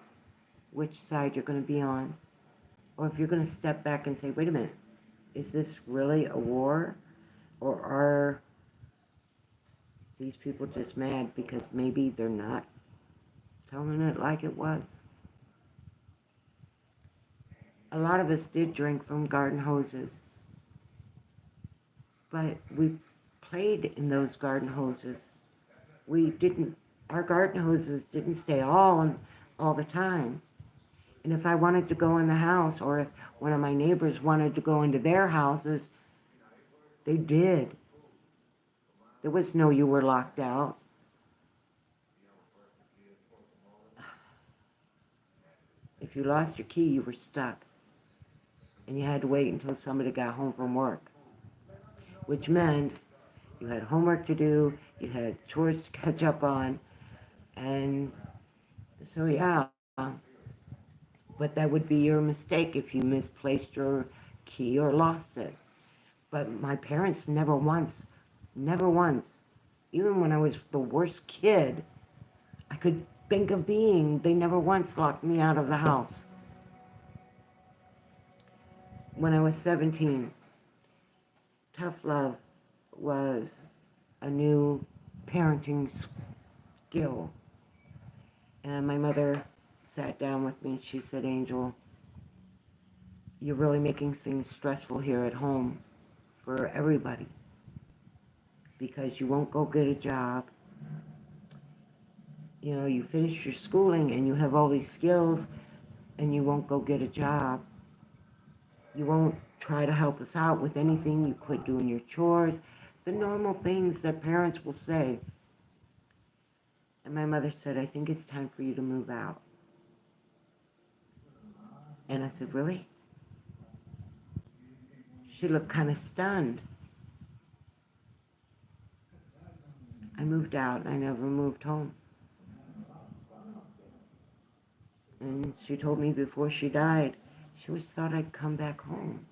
Speaker 1: which side you're going to be on. Or if you're going to step back and say, wait a minute, is this really a war? Or are these people just mad because maybe they're not telling it like it was? A lot of us did drink from garden hoses, but we played in those garden hoses. Our garden hoses didn't stay all the time. And if I wanted to go in the house, or if one of my neighbors wanted to go into their houses, they did. There was no you were locked out. If you lost your key, you were stuck. And you had to wait until somebody got home from work. Which meant you had homework to do, you had chores to catch up on, and so yeah. But that would be your mistake if you misplaced your key or lost it. But my parents never once, even when I was the worst kid I could think of being, they never once locked me out of the house. When I was 17, tough love was a new parenting skill. And my mother sat down with me and she said, Angel, you're really making things stressful here at home for everybody because you won't go get a job. You know, you finish your schooling and you have all these skills and you won't go get a job. You won't try to help us out with anything. You quit doing your chores, the normal things that parents will say. And my mother said, I think it's time for you to move out. And I said, really? She looked kind of stunned. I moved out. I never moved home. And she told me before she died, she always thought I'd come back home.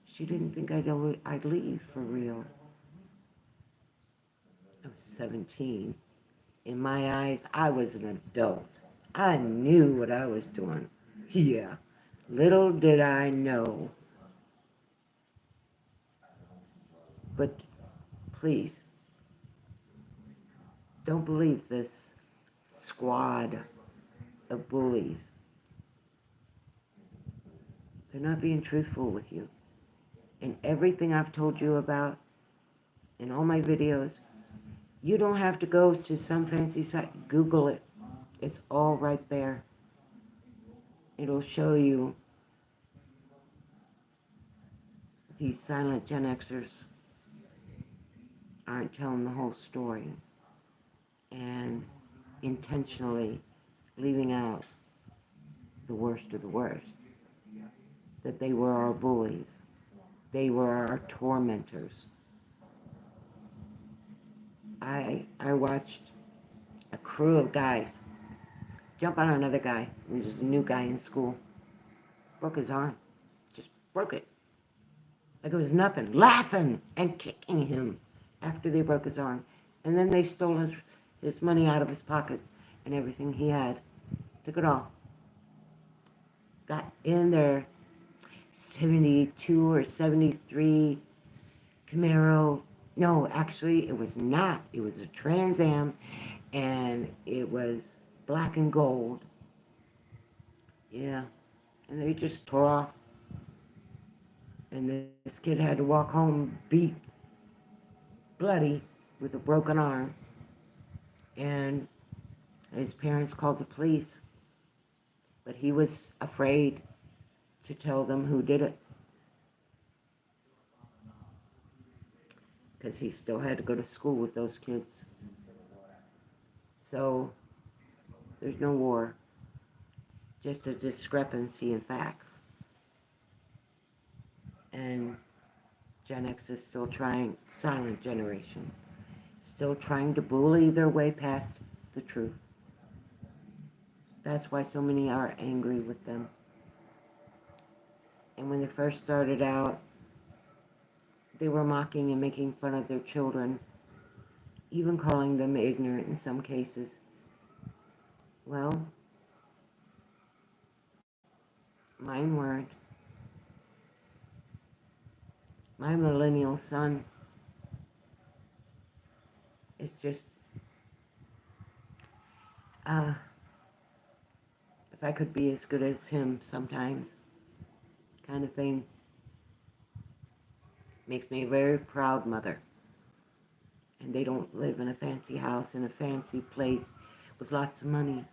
Speaker 1: She didn't think I'd leave for real. I was 17. In my eyes, I was an adult. I knew what I was doing. Yeah, little did I know. But please, don't believe this squad of bullies. They're not being truthful with you. And everything I've told you about in all my videos, you don't have to go to some fancy site. Google it. It's all right there. It'll show you these silent Gen Xers aren't telling the whole story and intentionally leaving out the worst of the worst. That they were our bullies. They were our tormentors. I watched a crew of guys jump on another guy. He was a new guy in school. Broke his arm. Just broke it. Like it was nothing. Laughing and kicking him after they broke his arm. And then they stole his money out of his pockets and everything he had. Took it all. got in their 72 or 73 Camaro. No, actually, it was not. It was a Trans Am, and it was black and gold. Yeah, and they just tore off. And this kid had to walk home beat, bloody, with a broken arm. And his parents called the police, but he was afraid to tell them who did it because he still had to go to school with those kids. So there's no war, just a discrepancy in facts. And Gen X is still trying, silent generation, still trying to bully their way past the truth. That's why so many are angry with them. And when they first started out, they were mocking and making fun of their children, even calling them ignorant in some cases. Well, mine weren't. My millennial son is just, if I could be as good as him sometimes, kind of thing. Makes me a very proud mother. And they don't live in a fancy house in a fancy place with lots of money.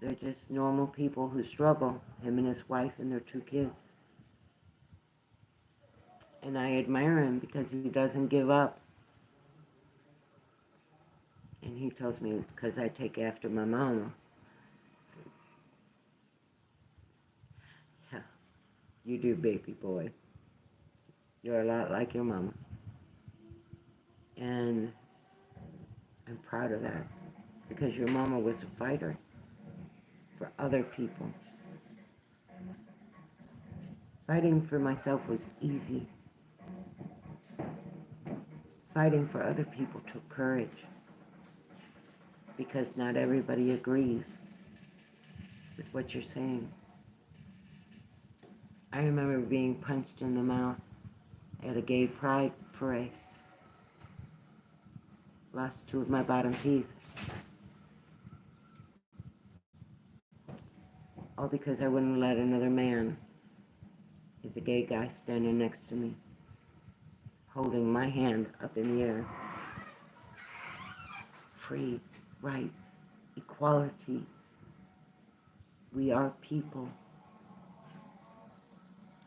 Speaker 1: They're just normal people who struggle, him and his wife and their 2 kids. And I admire him because he doesn't give up. And he tells me, because I take after my mama. Yeah, you do, baby boy. You're a lot like your mama. And I'm proud of that because your mama was a fighter for other people. Fighting for myself was easy. Fighting for other people took courage because not everybody agrees with what you're saying. I remember being punched in the mouth at a gay pride parade. Lost 2 of my bottom teeth. All because I wouldn't let another man, is a gay guy standing next to me, holding my hand up in the air. Free, rights, equality. We are people.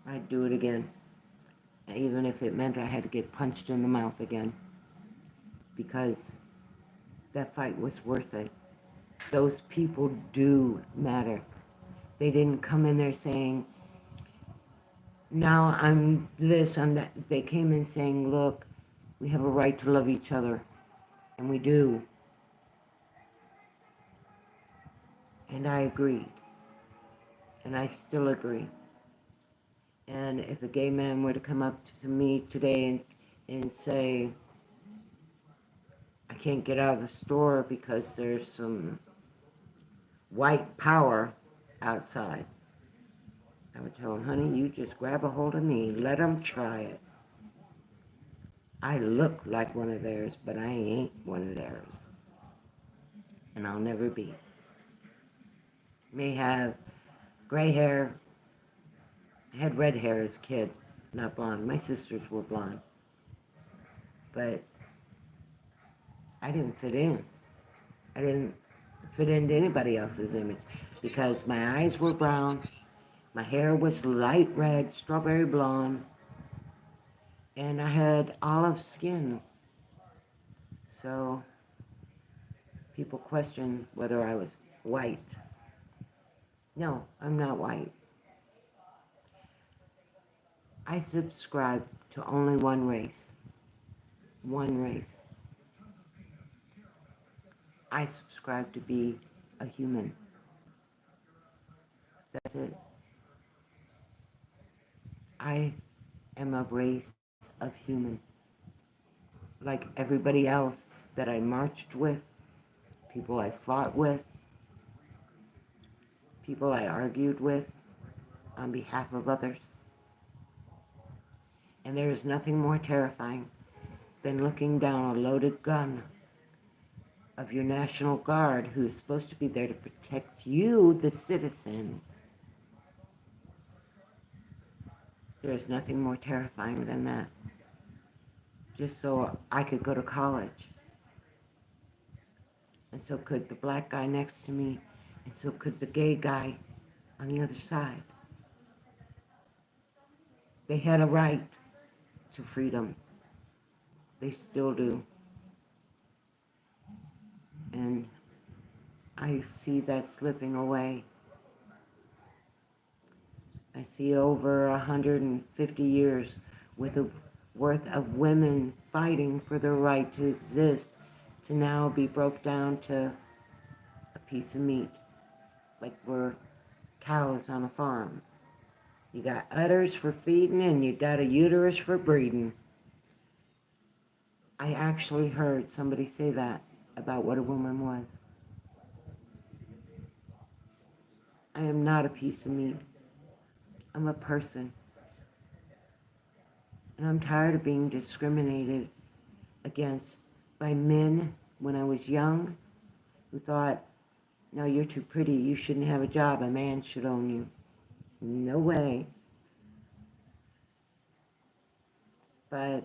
Speaker 1: I'd do it again, even if it meant I had to get punched in the mouth again, because that fight was worth it. Those people do matter. They didn't come in there saying, now I'm this, I'm that. They came in saying, look, we have a right to love each other, and we do. And I agreed, and I still agree. And if a gay man were to come up to me today and say, I can't get out of the store because there's some white power outside, I would tell him, honey, you just grab a hold of me, let them try it. I look like one of theirs, but I ain't one of theirs. And I'll never be. May have gray hair. I had red hair as a kid, not blonde. My sisters were blonde. But I didn't fit in. I didn't fit into anybody else's image because my eyes were brown, my hair was light red, strawberry blonde, and I had olive skin. So people question whether I was white. No, I'm not white. I subscribe to only one race. One race. I subscribe to be a human. That's it. I am a race of human. Like everybody else that I marched with, people I fought with, people I argued with on behalf of others. And there is nothing more terrifying than looking down a loaded gun of your National Guard, who is supposed to be there to protect you, the citizen. There is nothing more terrifying than that. Just so I could go to college. And so could the black guy next to me, and so could the gay guy on the other side. They had a right to freedom. They still do. And I see that slipping away. I see over 150 years worth of women fighting for their right to exist to now be broke down to a piece of meat, like we're cows on a farm. You got udders for feeding and you got a uterus for breeding. I actually heard somebody say that about what a woman was. I am not a piece of meat. I'm a person. And I'm tired of being discriminated against by men when I was young who thought, no, you're too pretty, you shouldn't have a job, a man should own you. No way. But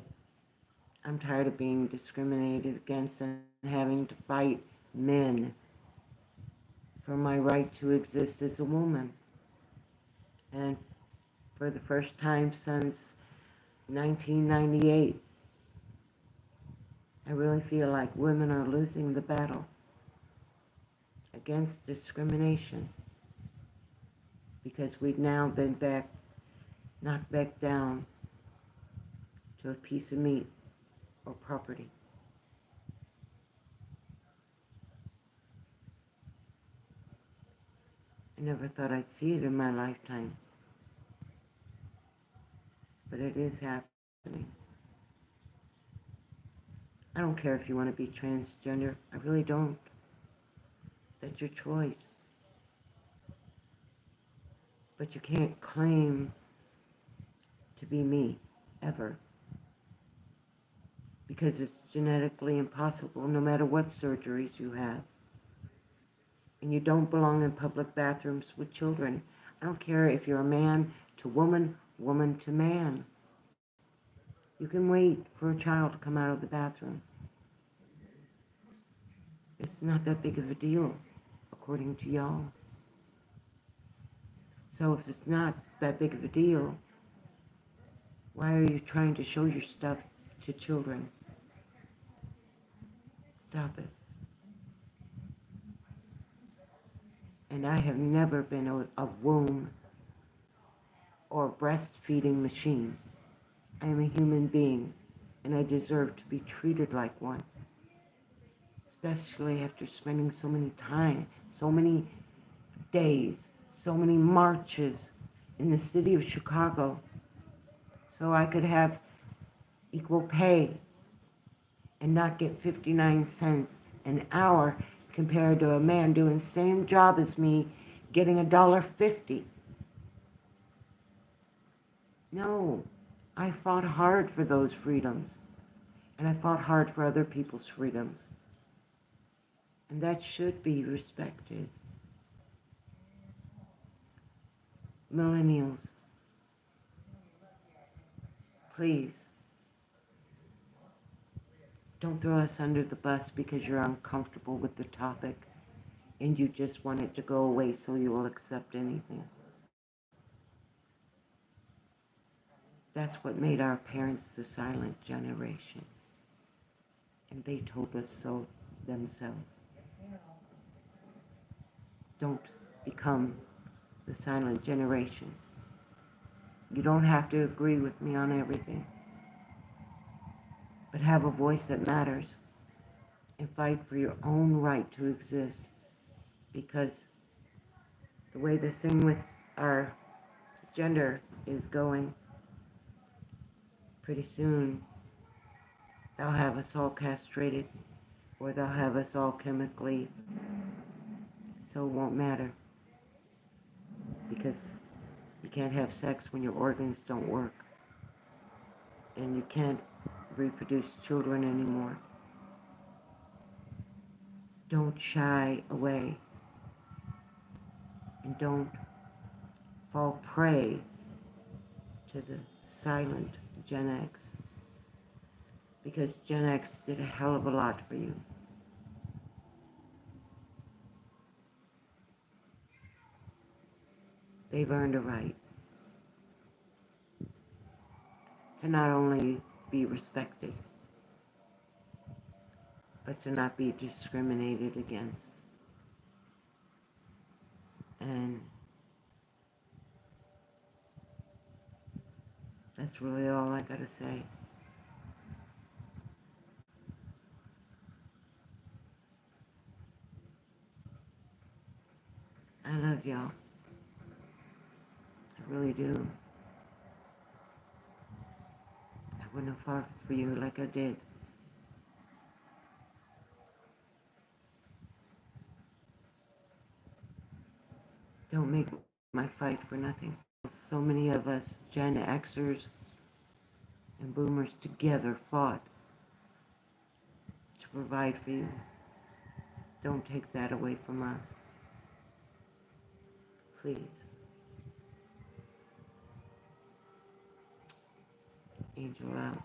Speaker 1: I'm tired of being discriminated against and having to fight men for my right to exist as a woman. And for the first time since 1998, I really feel like women are losing the battle against discrimination because we've now been knocked back down to a piece of meat or property. I never thought I'd see it in my lifetime, but it is happening. I don't care if you want to be transgender. I really don't. That's your choice. But you can't claim to be me, ever. Because it's genetically impossible, no matter what surgeries you have. And you don't belong in public bathrooms with children. I don't care if you're a man to woman, woman to man. You can wait for a child to come out of the bathroom. It's not that big of a deal, according to y'all. So if it's not that big of a deal, why are you trying to show your stuff to children? Stop it. And I have never been a womb or breastfeeding machine. I am a human being, and I deserve to be treated like one. Especially after spending so many days, so many marches in the city of Chicago, so I could have equal pay and not get 59 cents an hour compared to a man doing the same job as me getting $1.50. No, I fought hard for those freedoms, and I fought hard for other people's freedoms, and that should be respected. Millennials, please, don't throw us under the bus because you're uncomfortable with the topic and you just want it to go away so you will accept anything. That's what made our parents the silent generation. And they told us so themselves. Don't become the silent generation. You don't have to agree with me on everything, but have a voice that matters and fight for your own right to exist, because the way this thing with our gender is going, pretty soon they'll have us all castrated or they'll have us all chemically, so it won't matter. because you can't have sex when your organs don't work, and you can't reproduce children anymore. Don't shy away, and don't fall prey to the silent Gen X, because Gen X did a hell of a lot for you. They've earned a right to not only be respected, but to not be discriminated against. And that's really all I gotta say. I love y'all. I really do. I wouldn't have fought for you like I did. Don't make my fight for nothing. So many of us Gen Xers and Boomers together fought to provide for you. Don't take that away from us. Please. Angel out.